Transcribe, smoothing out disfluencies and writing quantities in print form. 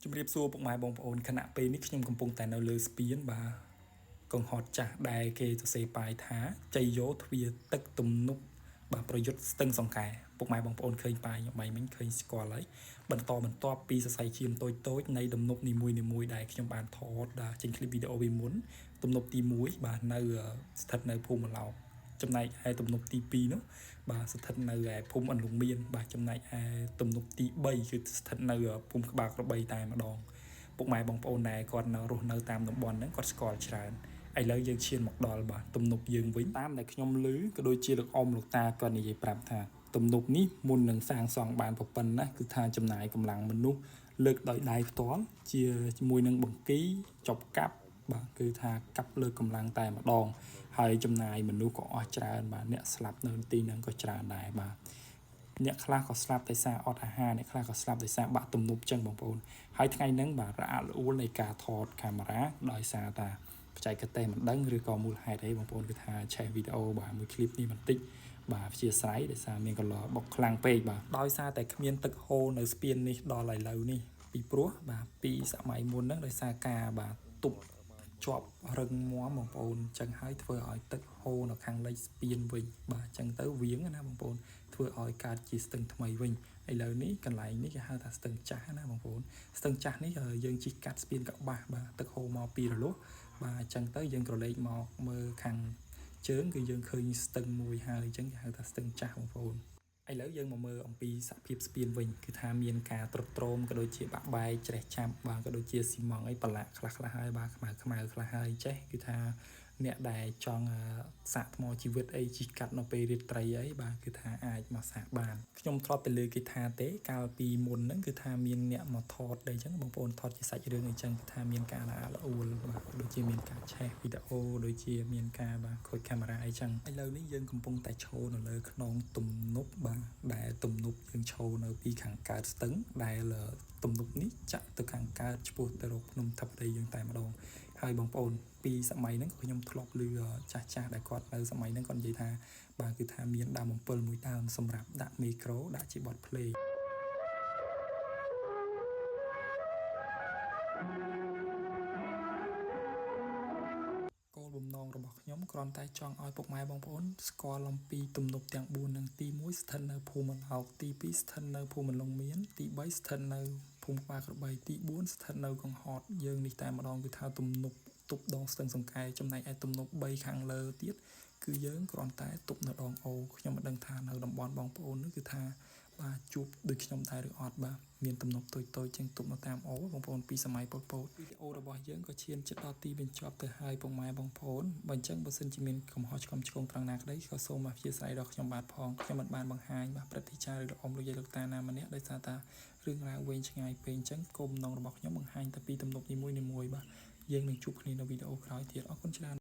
ជំរាបសួរពុកម៉ែបងប្អូនគណៈពេលនេះខ្ញុំកំពុងតែនៅលើស្ពានបាទកង្ហត់ចាស់ដែលគេសរសេរប៉ាយថាជ័យយោទ្វារទឹកទំនប់បាទប្រយុទ្ធស្ទឹងសង្កែពុកម៉ែបងប្អូនឃើញប៉ាយខ្ញុំមិញឃើញស្គាល់ហើយបន្តបន្ទាប់ពីសរសៃឈាមតូចនៃទំនប់នីមួយៗដែលខ្ញុំបានថតចេញคลิปវីដេអូពីមុនទំនប់ទី1បាទនៅស្ថិតនៅភូមិឡោកចំណែកឯទំនប់ទី2នោះបាទស្ថិតនៅឯភូមិអន្លង់មានបាទចំណែកឯទំនប់ទី3គឺស្ថិតនៅភូមិក្បាលក្របីតែម្ដងពុកម៉ែបងប្អូនដែលគាត់នៅរស់នៅតាមតំបន់ហ្នឹងគាត់ស្គាល់ច្រើនឥឡូវយើងឈានមកដល់បាទទំនប់យើងវិញតាមដែលខ្ញុំឮក៏ដូចជាលោកអ៊ំលោកតាគាត់និយាយប្រាប់ថាទំនប់នេះមុននឹងសាងសង់បានប្រប៉ុណ្ណាគឺថាចំណាយកម្លាំងមនុស្សលើកដោយដៃផ្ទាល់ជាមួយនឹងបង្គីចប់កាប់បាទគឺថាកាប់លើកកម្លាំងតែម្ដងហើយចំណាយមនុស្សក៏អស់ច្រើនបាទអ្នកស្លាប់នៅទីហ្នឹងក៏ច្រើនដែរបាទអ្នកខ្លះក៏ស្លាប់ដោយសារអត់អាហារអ្នកខ្លះក៏ស្លាប់ដោយសារបាក់ទំនប់ចឹងបងប្អូនហើយថ្ងៃហ្នឹងបាទរអាក់រអួលនៃការថតកាមេរ៉ាដោយសារតាបច្ចេកទេសមិនដឹងឬក៏មូលហេតុអីបងប្អូនគឺថាឆេះវីដេអូបាទមួយឃ្លីបនេះបន្តិចបាទអធ្យាស្រ័យដោយសារមានកន្លបុកខ្លាំងពេកបាទដោយសារតែគ្មានទឹកហូរនៅស្ពាននេះដល់ឥឡូវនេះពីព្រោះបាទពីសម័យមុនហ្នឹងដោយសារការបាទទប់ជាប់រឹងមាំបងប្អូនចឹងហើយធ្វើឲ្យទឹកហូរនៅខាងលិចស្ពានវិញបាទចឹងទៅវៀងណាបងប្អូនធ្វើឲ្យកើតជាស្ទឹងថ្មីវិញឥឡូវនេះកន្លែងនេះគេហៅថាស្ទឹងចាស់ណាបងប្អូនស្ទឹងចាស់នេះយើងជិះកាត់ស្ពានកបាសបាទទឹកហូរមកពីរលួសបាទអញ្ចឹងទៅយើងក្រឡេកមកមើលខាងជើងគឺយើងឃើញស្ទឹងមួយហើយអញ្ចឹងគេហៅថាស្ទឹងចាស់បងប្អូនឥឡូវយើងមកមើលអំពីសភាពស្ពានវិញគឺថាមានការទ្រុឌទ្រោមក៏ដូចជាបាក់បែកច្រេះចាប់បាទក៏ដូចជាស៊ីម៉ងអីប្រឡាក់ខ្លះហើយបាទខ្មៅខ្លះហើយចេះគឺថាអ្នកដែលចង់សាកថ្មជីវិតអីជីកាត់នៅពេលរាត្រីអីបាទគឺថាអាចមកសាកបានខ្ញុំធ្លាប់ទៅលើគេថាទេកាលពីមុនហ្នឹងគឺថាមានអ្នកមកថតអីចឹងបងប្អូនថតជាសាច់រឿងអីចឹងគឺថាមានការរអាក់រអួលបាទដូចជាមានការឆេះវីដេអូដូចជាមានការបាទខូចកាមេរ៉ាអីចឹងឥឡូវនេះយើងកំពុងតែឈរនៅលើខ្នងទំនប់បាទដែលទំនប់យើងឈរនៅពីខាងកើតស្ទឹងដែលទំនប់នេះចាក់ទៅខាងកើតឆ្ពោះទៅរកភ្នំថាប់ដីយើងតែម្ដងហើយបងប្អូនពីសម័យហ្នឹងខ្ញុំធ្លាប់ឮចាស់ដែលគាត់នៅសម័យហ្នឹងគាត់និយាយថាបាទគឺថាមានដើមអំពិលមួយដើមសម្រាប់ដាក់មីក្រូដាក់ជាបទភ្លេងគោលបំណងរបស់ខ្ញុំគ្រាន់តែចង់ឲ្យពុកម៉ែបងប្អូនស្គាល់អំពីទំនប់ទាំង4នឹងទី1ស្ថិតនៅភូមិឡោកទី2ស្ថិតនៅភូមិឡុងមានទី3ស្ថិតនៅភូមិក្បាលក្របីទី4ស្ថិតនៅកង្ហតយើងនេះតែម្ដងគឺថាទំនប់ទប់ដងស្ទឹងសង្កែចំណែកឯទំនប់3ខាងលើទៀតគឺយើងគ្រាន់តែទប់នៅដងអូខ្ញុំមិនដឹងថានៅតំបន់បងប្អូននោះគឺថាបាទជួបដូចខ្ញុំដែរឬអត់បាទមានទំនប់តូចជាងទប់នៅតាមអូបងប្អូនពីសម័យប៉ុលពតវីដេអូរបស់យើងក៏ឈានជិតដល់ទីបញ្ចប់ទៅហើយពុកម៉ែបងប្អូនបើអញ្ចឹងបើសិនជាមានកំហុសឆ្គងឆ្គងត្រង់ណាក្តីក៏សូមអធិស្ឋានដល់ខ្ញុំបាទផងខ្ញុំមិនបានបង្ហាញបាទព្រឹត្តិការណ៍ឬលោកអ៊ំលោកយាយលោកតាណាម្នាក់ដោយសារតែរឿងរ៉ាវវែងឆ្ងាយពេកអញ្ចឹងគោលបំណងរបស់ខ្ញុំបង្ហាញតែពីទំនប់នីមួយៗបាទយើងនឹងជួបគ្នានៅវីដេអូក្រោយទៀតអរគុណច្រើន